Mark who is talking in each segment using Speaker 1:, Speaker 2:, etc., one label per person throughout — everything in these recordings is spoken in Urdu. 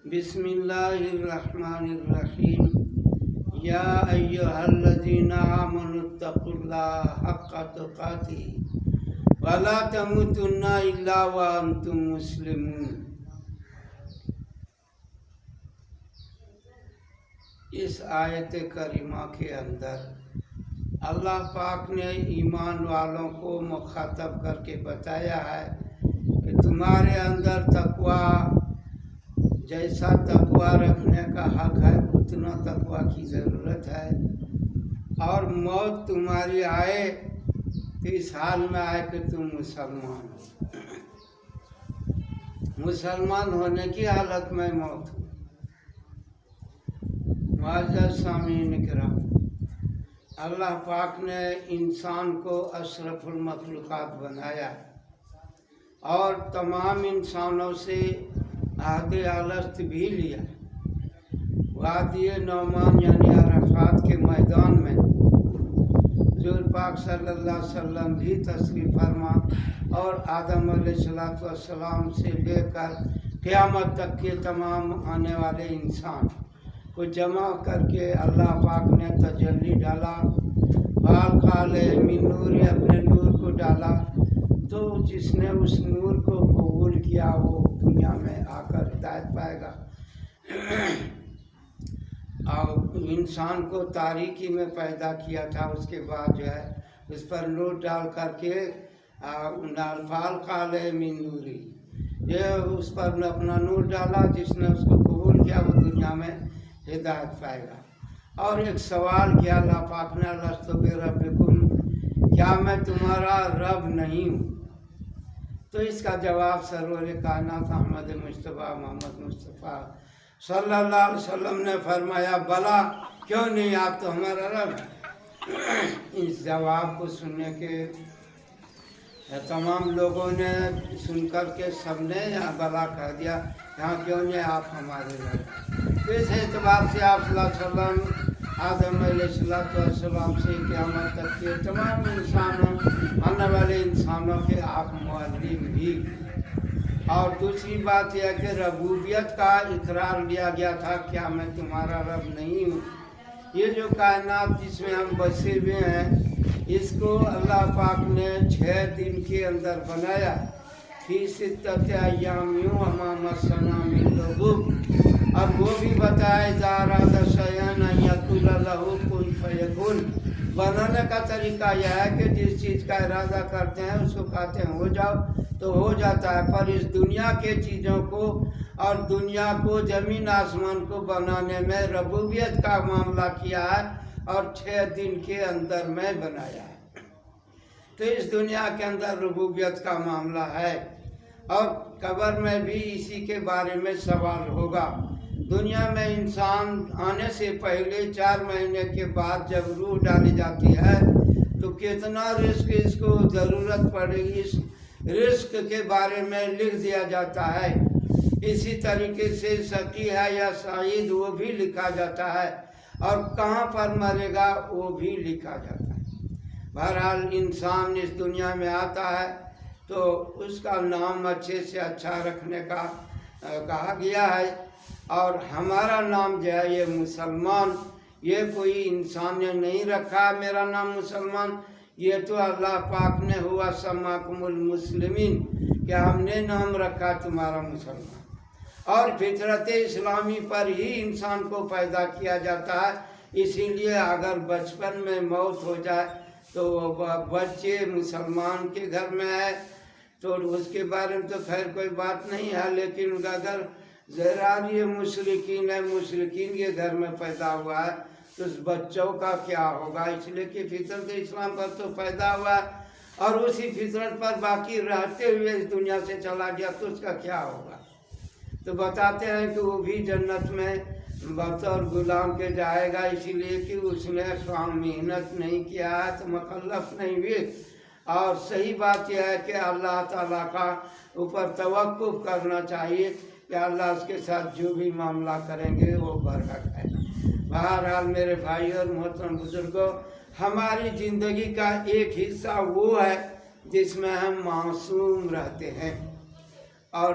Speaker 1: بسم اللہ الرحمن الرحیم یا ایہا الذین آمنوا اتقوا اللہ حق تقاتہ ولا تموتن الا وانتم مسلمون۔ اس آیت کریمہ کے اندر اللہ پاک نے ایمان والوں کو مخاطب کر کے بتایا ہے کہ تمہارے اندر تقوی جیسا تقوی رکھنے کا حق ہے اتنا تقوی کی ضرورت ہے، اور موت تمہاری آئے تو اس حال میں آئے کہ تم مسلمان ہو۔ مسلمان ہونے کی حالت میں موت ہو۔ معزز سامعین کرام، اللہ پاک نے انسان کو اشرف المخلوقات بنایا اور تمام انسانوں سے عہد الست بھی لیا۔ وادی نعمان یعنی عرفات کے میدان میں حضور پاک صلی اللہ علیہ وسلم بھی تشریف فرما اور آدم علیہ السلام سے لے کر قیامت تک کے تمام آنے والے انسان کو جمع کر کے اللہ پاک نے تجلی ڈالا، من نور اپنے نور کو ڈالا، تو جس نے اس نور کو قبول کیا وہ دنیا میں آ کر ہدایت پائے گا۔ اور انسان کو تاریکی میں پیدا کیا تھا، اس کے بعد جو ہے اس پر نور ڈال کر کے من نوری، یہ اس پر اپنا نور ڈالا، جس نے اس کو قبول کیا وہ دنیا میں ہدایت پائے گا۔ اور ایک سوال کیا اللہ پاک نے، الست بربکم، کیا میں تمہارا رب نہیں ہوں؟ تو اس کا جواب سرور کائنات احمد مصطفیٰ محمد مصطفیٰ صلی اللہ علیہ وسلم نے فرمایا، بلا کیوں نہیں، آپ تو ہمارا رب ہیں۔ اس جواب کو سننے کے تمام لوگوں نے سن کر کے سب نے بلا کہہ دیا، یہاں کیوں نہیں، آپ ہمارے رب ہیں۔ تو اس اعتبار سے آپ صلی اللہ علیہ وسلم آدم علیہ السلام سے قیامت تک کے تمام انسانوں آنے والے انسانوں کے آپ معلم بھی۔ اور دوسری بات یہ ہے کہ ربوبیت کا اقرار لیا گیا تھا، کیا میں تمہارا رب نہیں ہوں؟ یہ جو کائنات جس میں ہم بسے ہوئے ہیں، اس کو اللہ پاک نے 6 دن کے اندر بنایا، فی ستۃ ایام وما مسنا من لغوب۔ اور وہ بھی بتایا اذا اراد شیئا ان یقول لہ کن فیکون۔ بنانے کا طریقہ یہ ہے کہ جس چیز کا ارادہ کرتے ہیں اس کو کہتے ہیں ہو جاؤ تو ہو جاتا ہے۔ پر اس دنیا کے چیزوں کو اور دنیا کو زمین آسمان کو بنانے میں ربوبیت کا معاملہ کیا ہے اور 6 دن کے اندر میں بنایا ہے۔ تو اس دنیا کے اندر ربوبیت کا معاملہ ہے، اور قبر میں بھی اسی کے بارے میں سوال ہوگا۔ دنیا میں انسان آنے سے پہلے 4 مہینے کے بعد جب روح ڈالی جاتی ہے تو کتنا رزق اس کو ضرورت پڑے گی، اس رزق کے بارے میں لکھ دیا جاتا ہے۔ اسی طریقے سے شقی ہے یا سعید وہ بھی لکھا جاتا ہے، اور کہاں پر مرے گا وہ بھی لکھا جاتا ہے۔ بہرحال انسان اس دنیا میں آتا ہے تو اس کا نام اچھے سے اچھا رکھنے کا کہا گیا ہے، اور ہمارا نام جو ہے یہ مسلمان، یہ کوئی انسان نے نہیں رکھا میرا نام مسلمان، یہ تو اللہ پاک نے ہوا سماکم المسلمین، کہ ہم نے نام رکھا تمہارا مسلمان۔ اور فطرت اسلامی پر ہی انسان کو پیدا کیا جاتا ہے، اسی لیے اگر بچپن میں موت ہو جائے تو بچے مسلمان کے گھر میں ہے تو اس کے بارے میں تو خیر کوئی بات نہیں ہے، لیکن اگر زہرار یہ مشرکین ہے، مشرکین کے گھر میں پیدا ہوا ہے تو اس بچوں کا کیا ہوگا؟ اس لیے کہ فطرت اسلام پر تو پیدا ہوا ہے اور اسی فطرت پر باقی رہتے ہوئے اس دنیا سے چلا گیا تو اس کا کیا ہوگا؟ تو بتاتے ہیں کہ وہ بھی جنت میں بطور غلام کے جائے گا، اسی لیے کہ اس نے کام محنت نہیں کیا ہے تو مکلف نہیں ہوئے۔ اور صحیح بات یہ ہے کہ اللہ تعالیٰ کا اوپر توقف کرنا چاہیے کہ اللہ اس کے ساتھ جو بھی معاملہ کریں گے وہ برحق ہے۔ بہرحال میرے بھائی اور محترم بزرگوں، ہماری زندگی کا ایک حصہ وہ ہے جس میں ہم معصوم رہتے ہیں، اور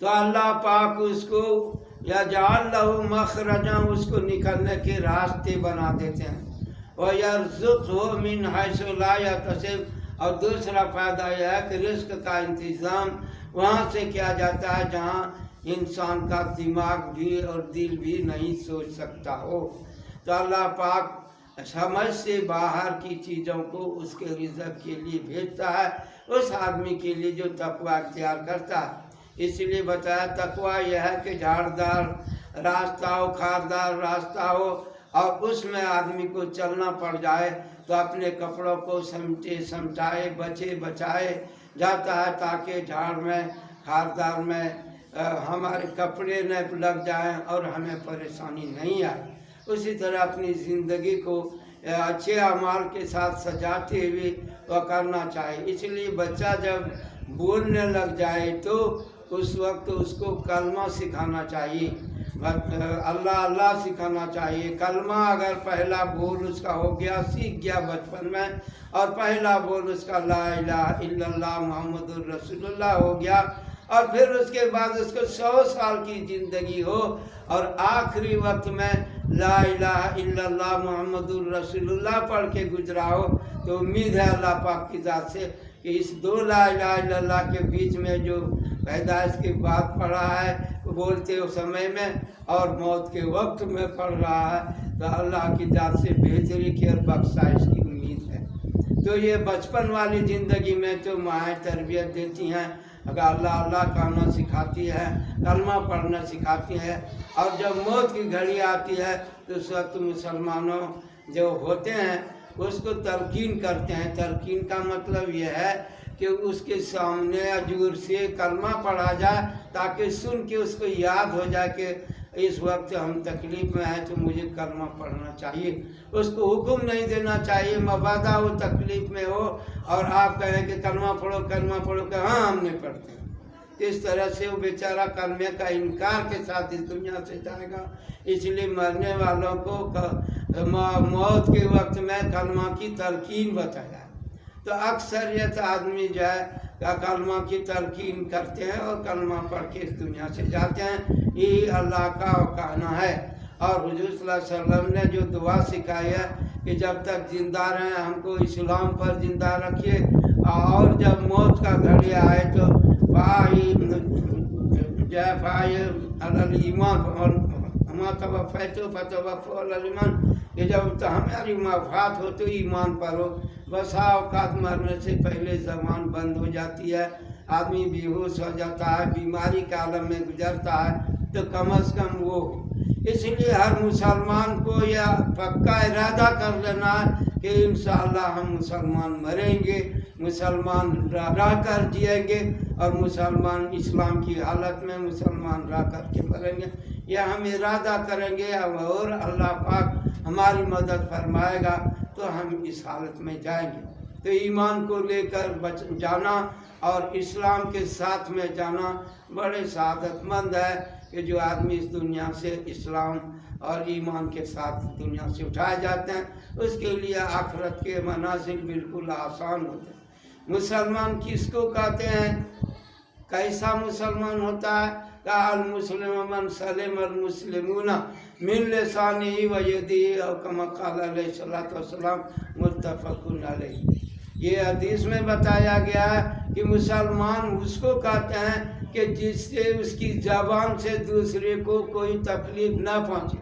Speaker 1: تو اللہ پاک اس کو یا جعل لہو مخرجا، اس کو نکلنے کے راستے بنا دیتے ہیں، وَيَرْزُقْهُ مِنْ حَيْثُ لَا يَحْتَسِبُ، اور دوسرا فائدہ یہ ہے کہ رزق کا انتظام وہاں سے کیا جاتا ہے جہاں انسان کا دماغ بھی اور دل بھی نہیں سوچ سکتا ہو۔ تو اللہ پاک سمجھ سے باہر کی چیزوں کو اس کے رزق کے لیے بھیجتا ہے اس آدمی کے لیے جو تقوی اختیار کرتا ہے۔ اس لیے بتایا تقوی یہ ہے کہ جھاڑدار راستہ ہو، خاردار راستہ ہو، اور اس میں آدمی کو چلنا پڑ جائے تو اپنے کپڑوں کو سمٹائے بچائے جاتا ہے تاکہ جھاڑ میں خاردار میں ہمارے کپڑے نہ لگ جائیں اور ہمیں پریشانی نہیں آئے۔ اسی طرح اپنی زندگی کو اچھے اعمال کے ساتھ سجاتے ہوئے وہ کرنا چاہیے۔ اس لیے بچہ جب بولنے لگ جائے تو اس وقت اس کو کلمہ سکھانا چاہیے، اللہ اللہ سکھانا چاہیے۔ کلمہ اگر پہلا بول اس کا ہو گیا، سیکھ گیا بچپن میں، اور پہلا بول اس کا لا الہ الا اللہ محمد الرسول اللہ ہو گیا، اور پھر اس کے بعد اس کو 100 سال کی زندگی ہو اور آخری وقت میں لا الہ الا اللہ محمد الرسول اللہ پڑھ کے گزرا ہو، تو امید ہے اللہ پاک کی ذات سے کہ اس دو لا الہ الا اللہ کے بیچ میں جو پیدائش کے بعد پڑھا ہے بولتے ہو سمے میں اور موت کے وقت میں پڑھ رہا ہے، تو اللہ کی ذات سے بہتری کی اور بخشائش کی امید ہے۔ تو یہ بچپن والی زندگی میں تو مائیں تربیت دیتی ہیں، اگر اللہ اللہ کہنا سکھاتی ہے، کلمہ پڑھنا سکھاتی ہے، اور جب موت کی گھڑی آتی ہے تو اس وقت مسلمانوں جو ہوتے ہیں اس کو تلقین کرتے ہیں۔ تلقین کا مطلب یہ ہے کہ اس کے سامنے زور سے کلمہ پڑھا جائے تاکہ سن کے اس کو یاد ہو جائے کہ اس وقت ہم تکلیف میں ہیں تو مجھے کلمہ پڑھنا چاہیے۔ اس کو حکم نہیں دینا چاہیے مبادا وہ تکلیف میں ہو اور آپ کہیں کہ کلمہ پڑھو کہ ہاں ہم نہیں پڑھتے ہیں، اس طرح سے وہ بیچارہ کلمے کا انکار کے ساتھ اس دنیا سے جائے گا۔ اس لیے مرنے والوں کو موت کے وقت میں کلمہ کی تلقین بتایا، تو اکثریت آدمی جو ہے کلمہ کی تلقین کرتے ہیں اور کلمہ پڑھ کے اس دنیا سے جاتے ہیں۔ یہی اللہ کا کہنا ہے، اور حضور صلی اللہ علیہ وسلم نے جو دعا سکھائی ہے کہ جب تک زندہ رہیں ہم کو اسلام پر زندہ رکھیے، اور جب موت کا گھڑی آئے تو کہ جب ہماری وفات ہو تو ایمان پر ہو۔ بسا اوقات مرنے سے پہلے زبان بند ہو جاتی ہے، آدمی بیہوش ہو جاتا ہے، بیماری کے عالم میں گزرتا ہے، تو کم از کم وہ ہو۔ اس لیے ہر مسلمان کو یہ پکا ارادہ کر لینا ہے کہ انشاءاللہ ہم مسلمان مریں گے، مسلمان رہ کر جئیں گے، اور مسلمان اسلام کی حالت میں مسلمان رہ کر کے مریں گے۔ یہ ہم ارادہ کریں گے اور اللہ پاک ہماری مدد فرمائے گا تو ہم اس حالت میں جائیں گے۔ تو ایمان کو لے کر جانا اور اسلام کے ساتھ میں جانا بڑے سعادت مند ہے کہ جو آدمی اس دنیا سے اسلام اور ایمان کے ساتھ دنیا سے اٹھائے جاتے ہیں، اس کے لیے آخرت کے منازل بالکل آسان ہوتے ہیں۔ مسلمان کس کو کہتے ہیں؟ کیسا مسلمان ہوتا ہے؟ کہا المسلم من سلم المسلمون من لسانہ و یدہ، اور کما قال علیہ الصلوۃ والسلام، متفق علیہ۔ یہ حدیث میں بتایا گیا ہے کہ مسلمان اس کو کہتے ہیں کہ جس سے اس کی زبان سے دوسرے کو کوئی تکلیف نہ پہنچے،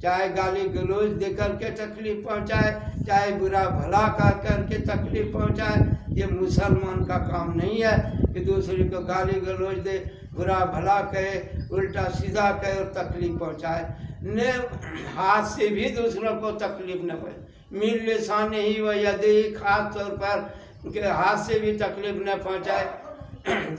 Speaker 1: چاہے گالی گلوچ دے کر کے تکلیف پہنچائے، چاہے برا بھلا کر کے تکلیف پہنچائے۔ یہ مسلمان کا کام نہیں ہے کہ دوسرے کو گالی گلوچ دے، برا بھلا کہے، الٹا سیدھا کہے اور تکلیف پہنچائے۔ ہاتھ سے بھی دوسروں کو تکلیف نہ پہنچائے، من لسانہ و یدہ، خاص طور پر کہ ہاتھ سے بھی تکلیف نہ پہنچائے۔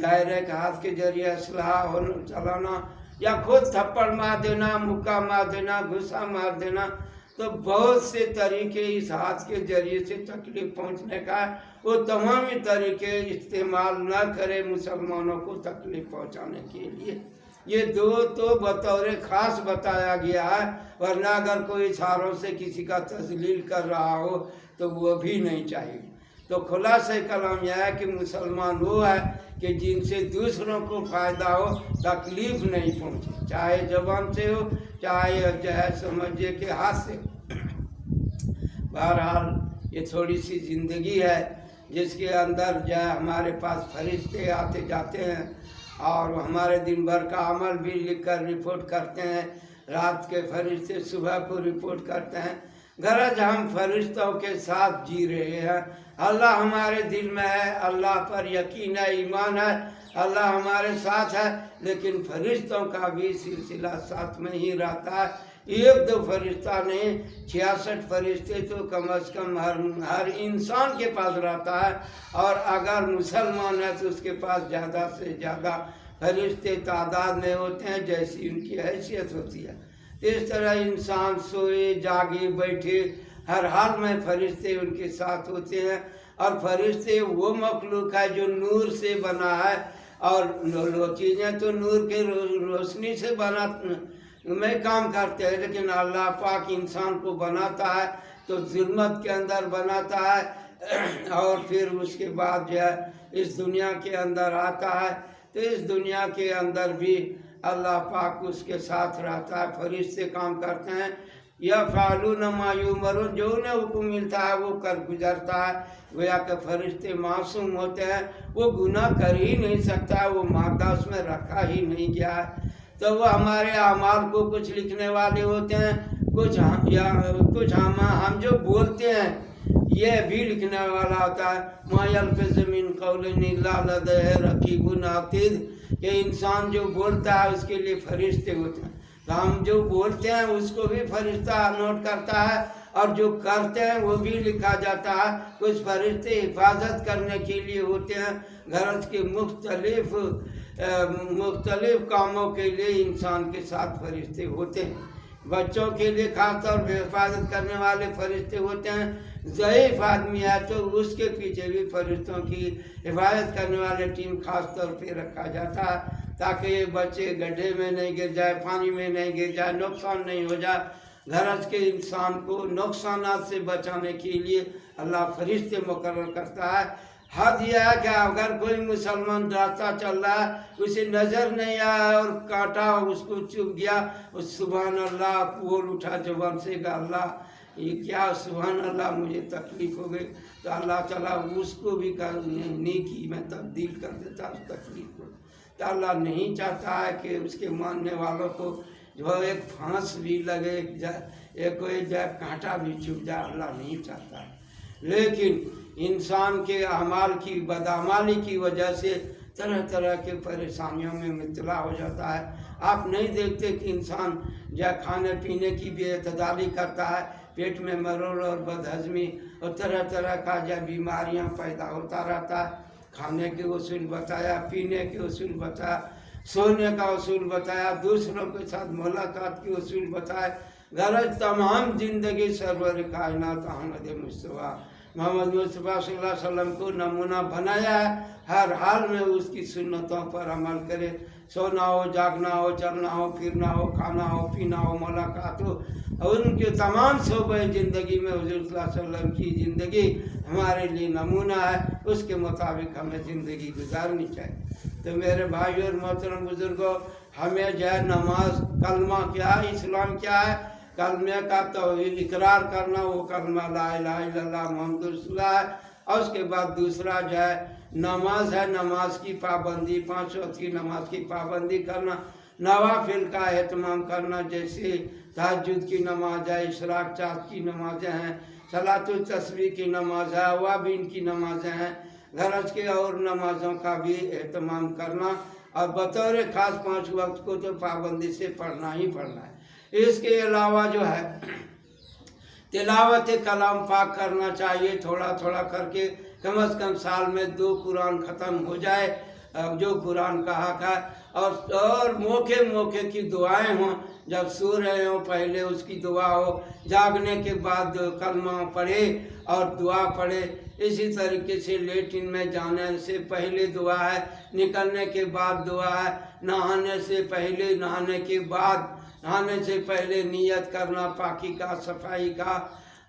Speaker 1: ظاہر ہے کہ ہاتھ کے ذریعے اسلحہ چلانا یا خود تھپڑ مار دینا، مکہ مار دینا، گھسا مار دینا، تو بہت سے طریقے اس ہاتھ کے ذریعے سے تکلیف پہنچنے کا ہے۔ وہ تمامی طریقے استعمال نہ کرے مسلمانوں کو تکلیف پہنچانے کے لیے۔ یہ دو تو بطور خاص بتایا گیا ہے، ورنہ اگر کوئی اشاروں سے کسی کا تذلیل کر رہا ہو تو وہ بھی نہیں چاہیے۔ تو خلاصہ کلام یہ ہے کہ مسلمان وہ ہے کہ جن سے دوسروں کو فائدہ ہو، تکلیف نہیں پہنچے، چاہے زبان سے ہو چاہے جو ہے سمجھے کہ ہاتھ سے ہو۔ بہرحال یہ تھوڑی سی زندگی ہے جس کے اندر جو ہے ہمارے پاس فرشتے آتے جاتے ہیں اور ہمارے دن بھر کا عمل بھی لکھ کر رپورٹ کرتے ہیں، رات کے فرشتے صبح کو رپورٹ کرتے ہیں۔ غرض ہم فرشتوں کے ساتھ جی رہے ہیں، اللہ ہمارے دل میں ہے، اللہ پر یقین ہے، ایمان ہے، اللہ ہمارے ساتھ ہے، لیکن فرشتوں کا بھی سلسلہ ساتھ میں ہی رہتا ہے۔ ایک دو فرشتہ نہیں، 66 فرشتے تو کم از کم ہر انسان کے پاس رہتا ہے، اور اگر مسلمان ہے تو اس کے پاس زیادہ سے زیادہ فرشتے تعداد میں ہوتے ہیں جیسی ان کی حیثیت ہوتی ہے۔ اس طرح انسان سوئے جاگے بیٹھے ہر حال میں فرشتے ان کے ساتھ ہوتے ہیں، اور فرشتے وہ مخلوق ہے جو نور سے بنا ہے، اور چیزیں تو نور کے روشنی سے بنا میں کام کرتے ہیں، لیکن اللہ پاک انسان کو بناتا ہے تو ظلمت کے اندر بناتا ہے، اور پھر اس کے بعد جو ہے اس دنیا کے اندر آتا ہے، تو اس دنیا کے اندر بھی اللہ پاک اس کے ساتھ رہتا ہے، فرشتے کام کرتے ہیں۔ یفعلون ما یؤمرون، جو انہیں حکم ملتا ہے وہ کر گزرتا ہے، گویا کہ فرشتے معصوم ہوتے ہیں، وہ گناہ کر ہی نہیں سکتا، وہ مادہ اس میں رکھا ہی نہیں گیا ہے، تو وہ ہمارے اعمال کو کچھ لکھنے والے ہوتے ہیں، کچھ ہم جو بولتے ہیں یہ بھی لکھنے والا ہوتا ہے۔ ما یلفظ من قول الا لدیہ رقیب عتید، کہ انسان جو بولتا ہے اس کے لیے فرشتے ہوتے ہیں، تو ہم جو بولتے ہیں اس کو بھی فرشتہ نوٹ کرتا ہے، اور جو کرتے ہیں وہ بھی لکھا جاتا ہے۔ کچھ فرشتے حفاظت کرنے کے لیے ہوتے ہیں، غرض کے مختلف کاموں کے لیے انسان کے ساتھ فرشتے ہوتے ہیں۔ بچوں کے لیے خاص طور پہ حفاظت کرنے والے فرشتے ہوتے ہیں، ضعیف آدمی ہے تو اس کے پیچھے بھی فرشتوں کی حفاظت کرنے والے ٹیم خاص طور پہ رکھا جاتا ہے، تاکہ یہ بچے گڈھے میں نہیں گر جائے، پانی میں نہیں گر جائے، نقصان نہیں ہو جائے۔ غرض کے انسان کو نقصانات سے بچانے کے لیے اللہ فرشتے مقرر کرتا ہے۔ حد یہ ہے کہ اگر کوئی مسلمان راستہ چل رہا ہے، اسے نظر نہیں آیا اور کاٹا، اس کو چبھ گیا، اس سبحان اللہ بول اٹھا زبان سے کہ اللہ یہ کیا، سبحان اللہ مجھے تکلیف ہو گئی، تو اللہ تعالیٰ اس کو بھی نیکی میں تبدیل کر دیتا اس تکلیف کو۔ تو اللہ نہیں چاہتا ہے کہ اس کے ماننے والوں کو جو ایک پھانس بھی لگے، ایک کوئی کانٹا بھی چبھ جائے، اللہ نہیں چاہتا ہے۔ لیکن انسان کے اعمال کی بدعمالی کی وجہ سے طرح طرح کے پریشانیوں میں مبتلا ہو جاتا ہے۔ آپ نہیں دیکھتے کہ انسان کھانے پینے کی بھی اعتدالی کرتا ہے، پیٹ میں مرور اور بدہضمی اور طرح طرح کا بیماریاں پیدا ہوتا رہتا ہے۔ کھانے کے اصول بتایا، پینے کے اصول بتایا، سونے کا اصول بتایا، دوسروں کے ساتھ ملاقات کے اصول بتائے۔ غرض تمام زندگی سرور کائنات احمد مصطفیٰ محمد مصطفیٰ صلی اللہ علیہ وسلم کو نمونہ بنایا ہے، ہر حال میں اس کی سنتوں پر عمل کرے، سونا ہو، جاگنا ہو، چلنا ہو، پھرنا ہو، کھانا ہو، پینا ہو، ملاقات ہو، اور ان کے تمام شعبۂ زندگی میں حضور صلی اللہ علیہ وسلم کی زندگی ہمارے لیے نمونہ ہے، اس کے مطابق ہمیں زندگی گزارنی چاہیے۔ تو میرے بھائی اور محترم بزرگوں، ہمیں جو ہے نماز، کلمہ کیا ہے، اسلام کیا ہے، کلمہ کا توحید اقرار کرنا، وہ کلمہ لا الہ الا اللہ محمد رسول اللہ ہے، اور اس کے بعد دوسرا جو ہے نماز ہے، نماز کی پابندی، 5 وقت کی نماز کی پابندی کرنا، نوافل کا اہتمام کرنا، جیسے تہجد کی نماز ہے، اشراق چاند کی نمازیں ہیں، صلاۃ التسبیح کی نماز ہے، اوابین کی نمازیں ہیں، غرض کے اور نمازوں کا بھی اہتمام کرنا، اور بطور خاص 5 وقت کو تو پابندی سے پڑھنا ہی پڑھنا ہے۔ اس کے علاوہ جو ہے تلاوت کلام پاک کرنا چاہیے، تھوڑا تھوڑا کر کے، کم از کم سال میں 2 قرآن ختم ہو جائے جو قرآن کا حق ہے، اور موقع موقع کی دعائیں ہوں، جب سو رہے ہوں پہلے اس کی دعا ہو، جاگنے کے بعد کلمہ پڑھے اور دعا پڑھے، اسی طریقے سے لیٹرن میں جانے سے پہلے دعا ہے، نکلنے کے بعد دعا ہے، نہانے سے پہلے، نہانے کے بعد، نہانے سے پہلے نیت کرنا پاکی کا، صفائی کا،